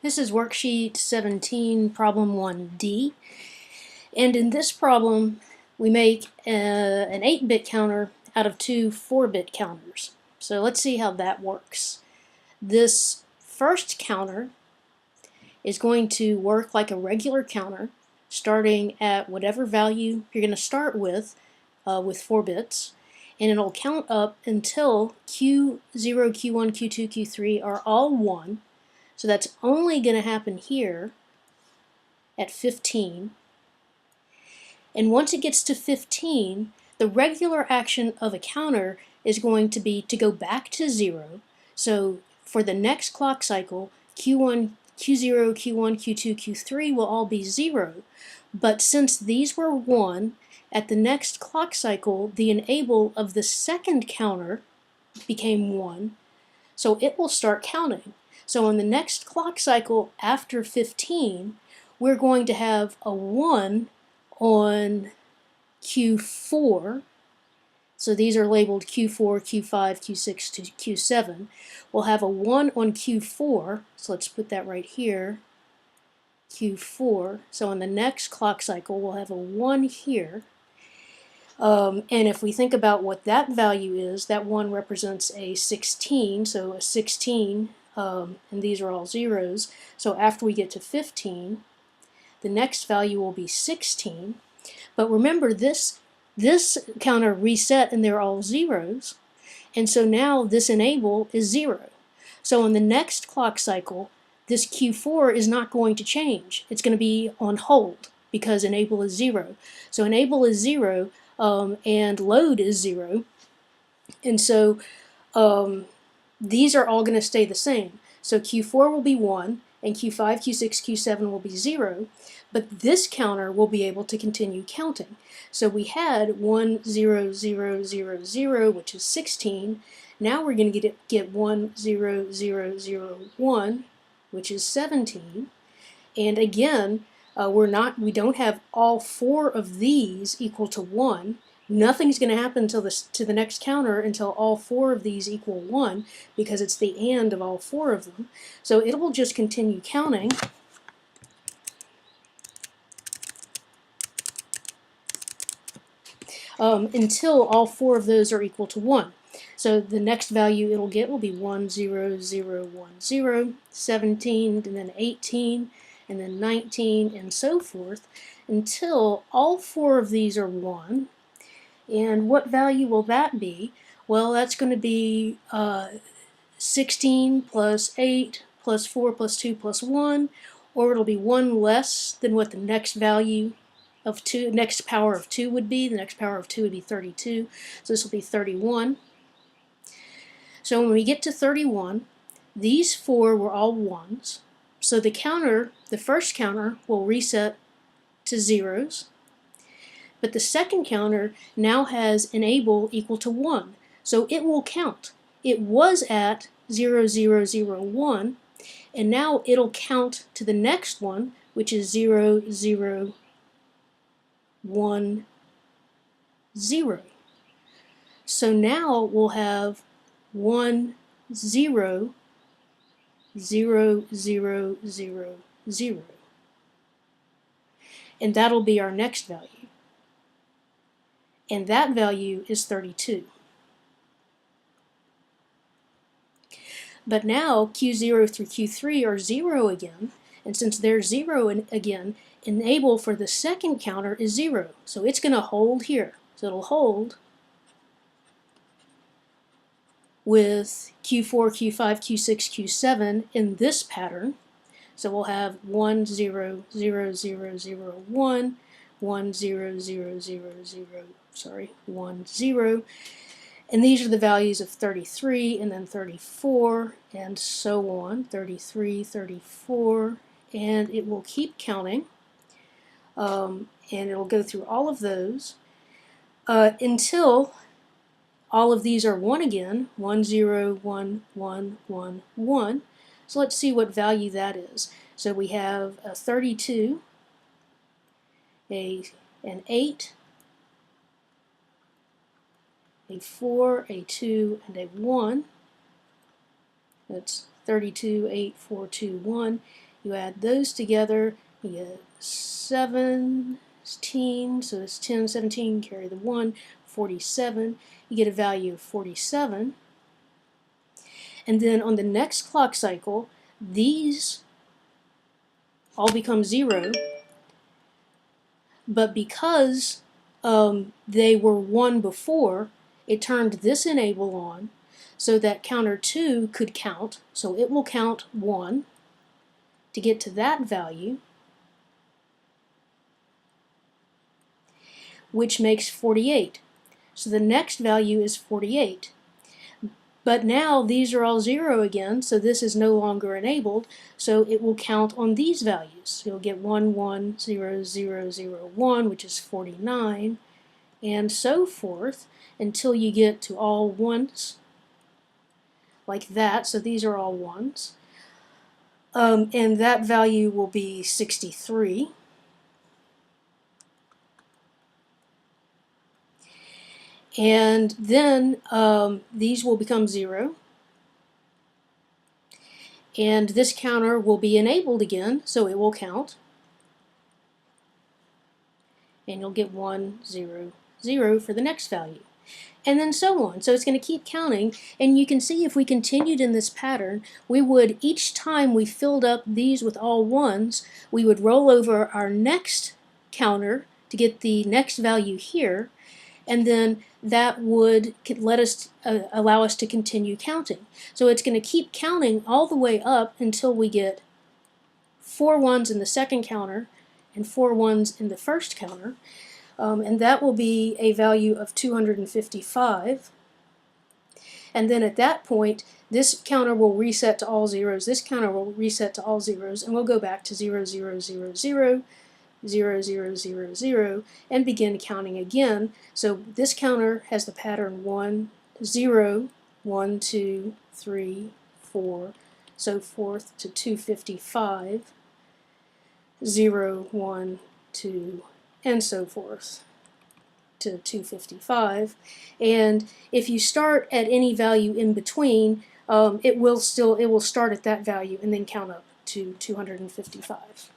This is worksheet 17, problem 1D. And in this problem, we make an 8-bit counter out of two 4-bit counters. So let's see how that works. This first counter is going to work like a regular counter, starting at whatever value you're going to start with 4 bits. And it'll count up until Q0, Q1, Q2, Q3 are all 1. So that's only going to happen here at 15. And once it gets to 15, the regular action of a counter is going to be to go back to 0. So for the next clock cycle, Q1, Q0, Q1, Q2, Q3 will all be 0. But since these were 1, at the next clock cycle, the enable of the second counter became 1. So it will start counting. So in the next clock cycle after 15, we're going to have a 1 on Q4. So these are labeled Q4, Q5, Q6 to Q7. We'll have a 1 on Q4. So let's put that right here. Q4. So in the next clock cycle, we'll have a 1 here. And if we think about what that value is, that 1 represents a 16, so a 16, and these are all zeros. So after we get to 15, the next value will be 16. But remember, this counter reset and they're all zeros. And so now this enable is 0. So in the next clock cycle, this Q4 is not going to change. It's going to be on hold because enable is 0. So enable is 0. And load is 0. And so these are all going to stay the same. So Q4 will be 1, and Q5, Q6, Q7 will be 0, but this counter will be able to continue counting. So we had 1, 0, 0, 0, 0, which is 16. Now we're going to get 1, 0, 0, 0, 1, which is 17. And again, we don't have all 4 of these equal to 1. Nothing's going to happen to the next counter until all 4 of these equal 1, because it's the AND of all 4 of them. So it will just continue counting until all 4 of those are equal to 1. So the next value it'll get will be 1, 0, 0, 1, 0, 17, and then 18, and then 19, and so forth, until all 4 of these are 1. And what value will that be? Well, that's going to be 16 plus 8 plus 4 plus 2 plus 1, or it'll be 1 less than what the next value of 2, next power of 2 would be. The next power of 2 would be 32, so this will be 31. So when we get to 31, these 4 were all 1s. So the counter, the first counter, will reset to zeros. But the second counter now has enable equal to 1. So it will count. It was at 0, 0, 0, 1, and now it'll count to the next one, which is 0, 0, 1, 0. So now we'll have 1, 0, 0, 0, 0, 0. And that'll be our next value. And that value is 32. But now Q0 through Q3 are 0 again, and since they're 0 again, enable for the second counter is 0. So it's going to hold here. So it'll hold with Q4, Q5, Q6, Q7 in this pattern. So we'll have 1, 0, 0, 0, 0, 1, 1, 0, 0, 0, 0, sorry, 1, 0. And these are the values of 33 and then 34 and so on, 33, 34, and it will keep counting, and it'll go through all of those until all of these are 1 again, 1, 0, 1, 1, 1, 1. So let's see what value that is. So we have a 32, an 8, a 4, a 2, and a 1. That's 32, 8, 4, 2, 1. You add those together, you get 17, so it's 10, 17, carry the 1, 47. You get a value of 47. And then on the next clock cycle, these all become 0, but because they were 1 before, it turned this enable on so that counter 2 could count. So it will count 1 to get to that value, which makes 48. So the next value is 48. But now these are all 0 again, so this is no longer enabled, so it will count on these values. You'll get 1, 1, 0, 0, 0, 1, which is 49, and so forth until you get to all ones, like that. So these are all ones. And that value will be 63. And then these will become 0. And this counter will be enabled again, so it will count. And you'll get 1, 0, 0 for the next value. And then so on. So it's going to keep counting, and you can see if we continued in this pattern, we would, each time we filled up these with all ones, we would roll over our next counter to get the next value here, and then that would let us allow us to continue counting. So it's going to keep counting all the way up until we get 4 ones in the second counter and 4 ones in the first counter. And that will be a value of 255. And then at that point, this counter will reset to all zeros, this counter will reset to all zeros, and we'll go back to 0, 0, 0, 0, 0, 0, 0, 0, and begin counting again. So this counter has the pattern 1, 0, 1, 2, 3, 4, so forth to 255, 0, 1, 2, and so forth to 255. And if you start at any value in between, it will start at that value and then count up to 255.